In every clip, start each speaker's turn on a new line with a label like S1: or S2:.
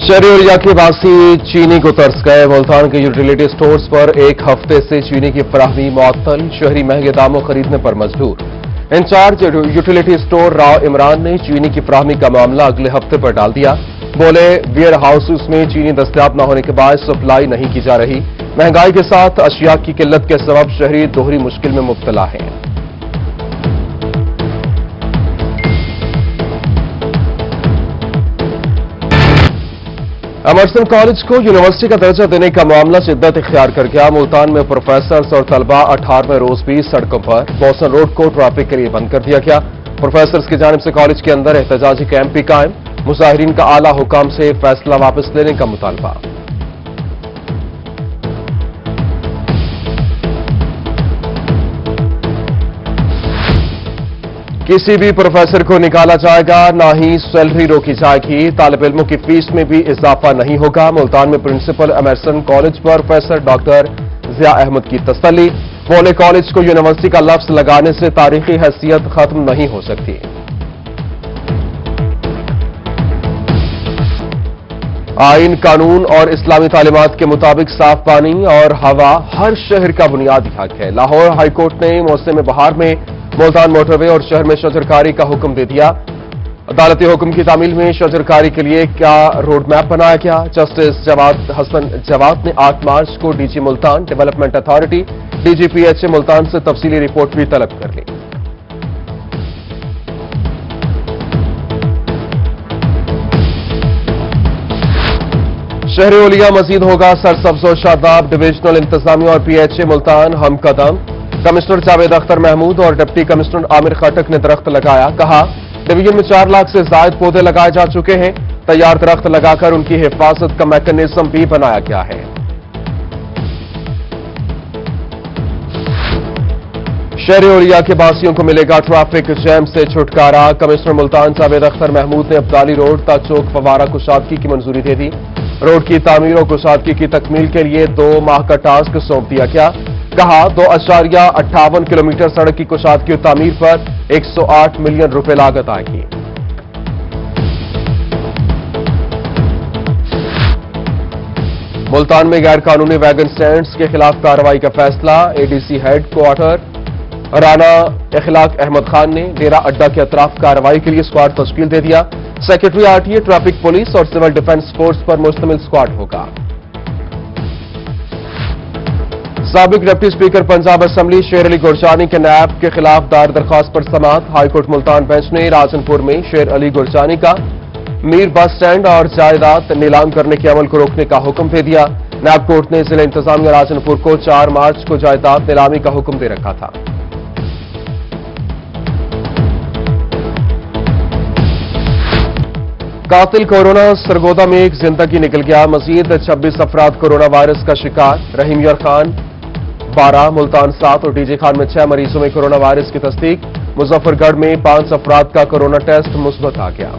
S1: शहरी के बासी चीनी को तरस गए। मुल्तान के यूटिलिटी स्टोर्स पर एक हफ्ते से चीनी की फराहमी मुअत्तल, शहरी महंगे दामों खरीदने पर मजबूर। Incharge utility store Rao Imran ने चीनी की फराहमी का मामला अगले हफ्ते पर डाल दिया। बोले, वेयर हाउसेस में चीनी दस्तयाब न होने के बाद सप्लाई नहीं की जा रही। महंगाई के साथ अशिया की किल्लत के सबब शहरी दोहरी मुश्किल में मुब्तला हैं। एमर्सन कॉलेज को यूनिवर्सिटी का दर्जा देने का मामला शिद्दत इख्तियार कर गया। मुल्तान में प्रोफेसर्स और तलबा 18वें रोज भी सड़कों पर बोसन रोड को ट्रैफिक के लिए बंद कर दिया गया। प्रोफेसर्स की जानिब से कॉलेज के अंदर एहतजाजी कैंप भी कायम। मुजाहिरीन का आला हुकाम से फैसला वापस लेने का मुतालबा। किसी भी प्रोफेसर को निकाला जाएगा, ना ही सैलरी रोकी जाएगी। तालिब इल्मों की फीस में भी इजाफा नहीं होगा। मुल्तान में principal Emerson college professor doctor Zia Ahmad की तसल्ली। बोले, कॉलेज को यूनिवर्सिटी का लफ्ज लगाने से तारीखी हैसियत खत्म नहीं हो सकती। आइन, कानून और इस्लामी तालीमात के मुताबिक साफ पानी और हवा हर शहर का बुनियादी हक है। लाहौर हाई कोर्ट ने मौसम बहार में मुल्तान मोटरवे और शहर में शजरकारी का हुक्म दे दिया। अदालती हुक्म की तामील में शजरकारी के लिए क्या रोड मैप बनाया गया। जस्टिस हसन जवाद ने 8 मार्च को DG Multan, development authority, DGPHA Multan से तफसीली रिपोर्ट भी तलब कर ली। शहरी ओलिया मजीद होगा सरसब्ज और शादाब। डिविजनल इंतजामिया और पीएचए मुल्तान हम कदम। कमिश्नर जावेद अख्तर महमूद और डिप्टी कमिश्नर आमिर खटक ने दरख्त लगाया। कहा, डिवीजन में 4 लाख से ज्यादा पौधे लगाए जा चुके हैं। तैयार दरख्त लगाकर उनकी हिफाजत का मैकेनिज्म भी बनाया गया है। शहरी ओलिया के बासियों को मिलेगा ट्रैफिक जैम से छुटकारा। कमिश्नर मुल्तान जावेद अख्तर महमूद ने अब्दाली रोड ता चौक फवारा कुशादगी की मंजूरी दे दी। रोड की तामीर और कुशादगी की तकमील के लिए 2 माह का टास्क सौंप दिया गया। कहा, 2.58 किलोमीटर सड़क की कुशादगी और तामीर पर 108 मिलियन रुपए लागत आएगी। मुल्तान में गैर कानूनी वैगन स्टैंड्स के खिलाफ कार्रवाई का फैसला। एडीसी हेड क्वार्टर राना इखलाक अहमद खान ने डेरा अड्डा के अतराफ कार्रवाई के लिए स्क्वाड तश्कील दे दिया। सेक्रेटरी आरटीए, ट्रैफिक पुलिस और सिविल डिफेंस फोर्स पर मुश्तमिल स्क्वाड होगा। साबिक डिप्टी स्पीकर पंजाब असेंबली शेर अली गुरजानी के नायब के खिलाफ दायर दरख्वास्त पर समाअत। हाईकोर्ट मुल्तान बेंच ने राजनपुर में शेर अली गुरजानी का मीर बस स्टैंड और जायदाद नीलाम करने के अमल को रोकने का हुक्म दे दिया। नायब कोर्ट ने जिला इंतजामिया राजनपुर को 4 मार्च को जायदाद नीलामी का हुक्म दे रखा था। कातिल कोरोना सरगोदा में एक जिंदगी निकल गया। मजीद 26 अफराद कोरोना वायरस का शिकार। रहीम यार खान 12, मुल्तान 7 और डीजे खान में 6 मरीजों में कोरोना वायरस की तस्दीक। मुजफ्फरगढ़ में 5 अफराद का कोरोना टेस्ट मुस्बत आ गया।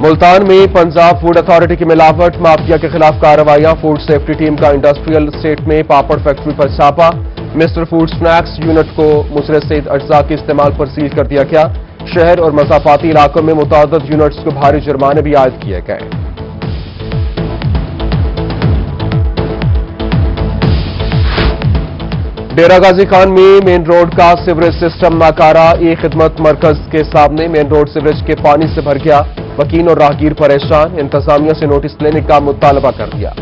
S1: मुल्तान में पंजाब फूड अथॉरिटी की मिलावट माफिया के खिलाफ कार्रवाइयां। फूड सेफ्टी टीम का इंडस्ट्रियल स्टेट में पापड़ फैक्ट्री पर छापा। मिस्टर फूड स्नैक्स यूनिट को मुसरत सईद अज्जा के इस्तेमाल पर सील कर दिया गया। शहर और मसाफाती इलाकों में मुतादिद यूनिट्स को भारी जुर्माने भी आयद किए गए। डेरा गाजी खान में मेन रोड का सीवरेज सिस्टम नाकारा। ई खिदमत मरकज के सामने मेन रोड सीवरेज के पानी से भर गया। वकील और राहगीर परेशान। इंतजामिया से नोटिस लेने का मुतालबा कर दिया।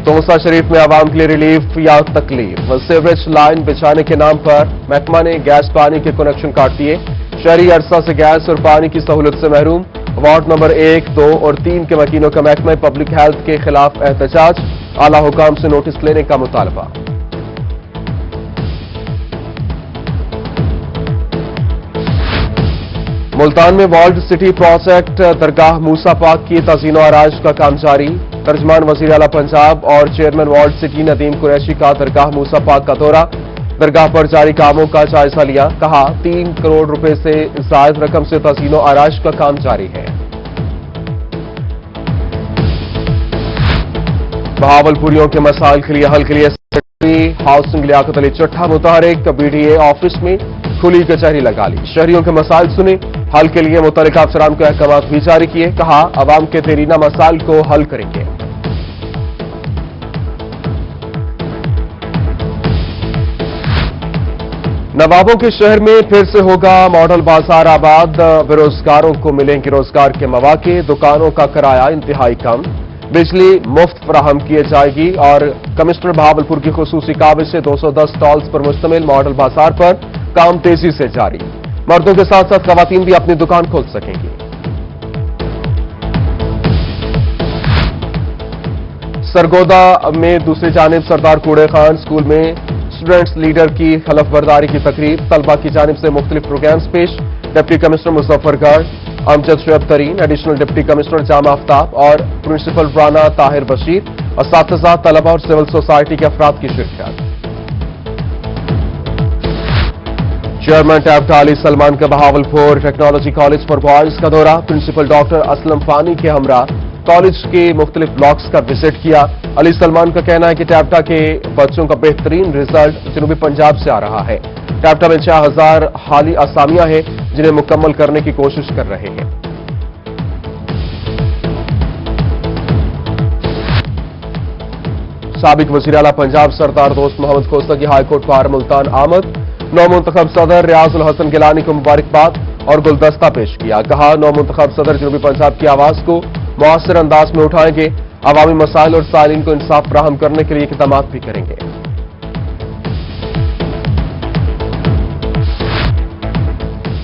S1: तोसा शरीफ में आवाम के लिए रिलीफ या तकलीफ। सीवरेज लाइन बिछाने के नाम पर महकमा ने गैस पानी के कनेक्शन काट दिए। शहरी अरसा से गैस और पानी की सहूलत से महरूम। वार्ड नंबर 1, 2 और 3 के मकीनों का महकमा पब्लिक हेल्थ के खिलाफ एहतजाज। आला हुकाम से नोटिस लेने का मुतालबा। मुल्तान में वर्ल्ड सिटी प्रोजेक्ट दरगाह मूसा पाक की तज़ीन और आराइश का काम जारी। तर्जमान वज़ीर आला पंजाब और chairman world city Nadeem Qureshi का दरगाह मूसा पाक का दौरा। दरगाह पर जारी कामों का जायजा लिया। कहा, 3 करोड़ रुपए से जायद रकम से तज़ीन और आराइश का काम जारी है। बहावलपुरियों के मसाइल के लिए हल के लिए हाउसिंग लियाकत अली चट्ठा मुतहरिक BDA ऑफिस में खुली कचहरी लगा ली। शहरियों के मसाइल सुने, हल के लिए मुतल्लिका अफसरान को अहकाम भी जारी किए। कहा अवाम के देरीना मसाइल को हल करेंगे। नवाबों के शहर में फिर से होगा मॉडल बाजार आबाद। बेरोजगारों को मिलेंगे रोजगार के मौके। दुकानों का किराया इंतहाई कम, बिजली मुफ्त फराहम की जाएगी। और कमिश्नर बहावलपुर की खुसूसी काबिज से 210 स्टॉल्स पर मुश्तमिल मॉडल बाजार पर काम तेजी से जारी। मर्दों के साथ साथ खवातीन भी अपनी दुकान खोल सकेंगी। सरगोदा में दूसरी जानिब सरदार कूड़े खान स्कूल में स्टूडेंट्स लीडर की खिलाफवर्दारी की तकरीर। तलबा की जानिब से मुख्तलिफ प्रोग्राम्स पेश। डिप्टी कमिश्नर मुजफ्फरगढ़ अमजद शुएब तरीन, additional deputy commissioner Jama Aftab और प्रिंसिपल राना ताहिर बशीर, असातिज़ा, तलबा और सिविल सोसाइटी के अफराद की शिरकत। चेयरमैन टैप्टा अली सलमान का Bahawalpur technology college for boys का दौरा। प्रिंसिपल डॉक्टर असलम फानी के हमरा कॉलेज के मुख्तलिफ ब्लॉक्स का विजिट किया। अली सलमान का कहना है कि टैप्टा के बच्चों का बेहतरीन रिजल्ट जनूबी पंजाब से आ रहा है। टैप्टा में 6000 हाली असामियां हैं जिन्हें मुकम्मल करने की कोशिश कर रहे हैं। साबिक वज़ीर आला पंजाब सरदार दोस्त मोहम्मद खोसा की हाईकोर्ट बार मुल्तान आमद। नौ मुंतखब सदर रियाजुल हसन गिलानी को मुबारकबाद और गुलदस्ता पेश किया। कहा नौ मुंतखब सदर जनूबी पंजाब की आवाज को मुआसर अंदाज में उठाएंगे। अवामी मसाइल और साइलिन को इंसाफ फराहम करने के लिए इक़दामात भी करेंगे।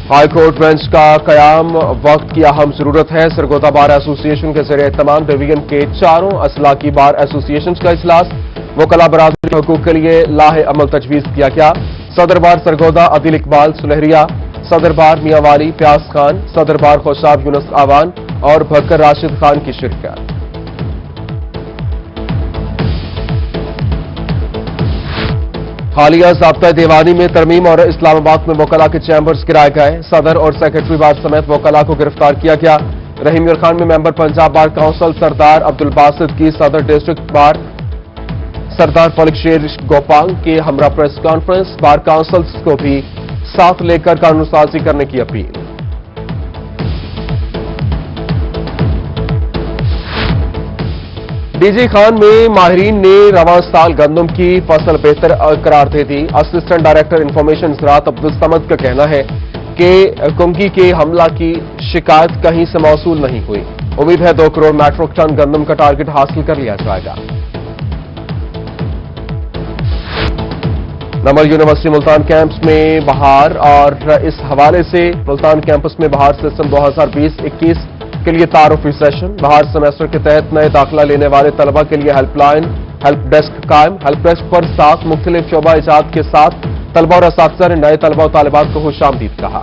S1: हाईकोर्ट बेंच का कयाम वक्त की अहम जरूरत है। सरगोदा बार एसोसिएशन के ज़रिए तमाम डिवीजन के चारों असलाकी बार एसोसिएशन का इजलास। वकला बरादरी के हकूक के लिए लाहे अमल तजवीज किया गया। सदर बार सरगोदा अदिल इकबाल सुनहरिया, सदर बार मियां वाली प्यास खान, सदर बार खुशाब यूनुस आवान और भक्कर राशिद खान की शिरकत। हालिया ज़ाब्ता दीवानी में तरमीम और इस्लामाबाद में वकला के चैम्बर्स गिराए गए। सदर और सेक्रेटरी बार समेत वकला को गिरफ्तार किया गया। रहीम खान में मेंबर पंजाब बार काउंसिल सरदार अब्दुल बासित की सदर डिस्ट्रिक्ट बार सरदार फलक शेर गोपाल के हमरा प्रेस कॉन्फ्रेंस। बार काउंसिल्स को भी साथ लेकर कानून साजी करने की अपील। डीजी खान में माहिरीन ने रवां साल गंदम की फसल बेहतर करार दे दी। असिस्टेंट डायरेक्टर इंफॉर्मेशन ज़राअत अब्दुल समद का कहना है कि कुंगी के हमला की शिकायत कहीं से मौसूल नहीं हुई। उम्मीद है 2 करोड़ मैट्रिक टन गंदम का टारगेट हासिल कर लिया जाएगा। नमल यूनिवर्सिटी मुल्तान कैंपस में बहार और इस हवाले से मुल्तान कैंपस में बहार सिस्टम 2020-21 के लिए तारुफी सेशन। बहार सेमेस्टर के तहत नए दाखिला लेने वाले तलबा के लिए हेल्पलाइन हेल्प डेस्क कायम। हेल्प डेस्क पर 7 मुख्तलिफ शोबा इजाद के साथ तलबा और असातिज़ा ने नए तलबा और तालिबात को खुशामदीद कहा।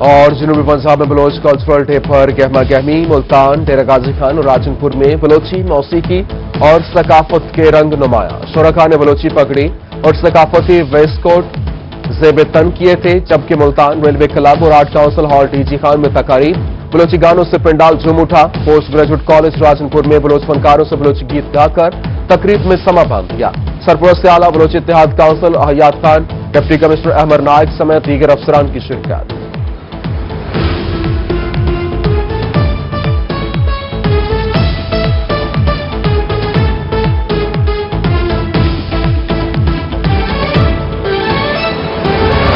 S1: और जनूबी पंजाब में बलोच कल्चरल डे पर गहमा गहमी। मुल्तान, डेरा गाजी खान और राजनपुर में बलोची मौसीकी और सकाफत के रंग नुमाया। शुरका ने बलोची पगड़ी और सकाफती वेस्टकोट ज़ेब तन किए थे, जबकि मुल्तान रेलवे क्लब और art council hall DG Khan में तकारीब। बलोची गानों से पंडाल झूम उठा। पोस्ट ग्रेजुएट कॉलेज राजनपुर में बलोच फनकारों से बलोची गीत गाकर तकरीब में समा बांध दिया। सरपरस्त आला बलोची इत्तेहाद काउंसिल हयात खान, डिप्टी कमिश्नर अहमद नायक समेत दीगर अफसरान की शिरकत।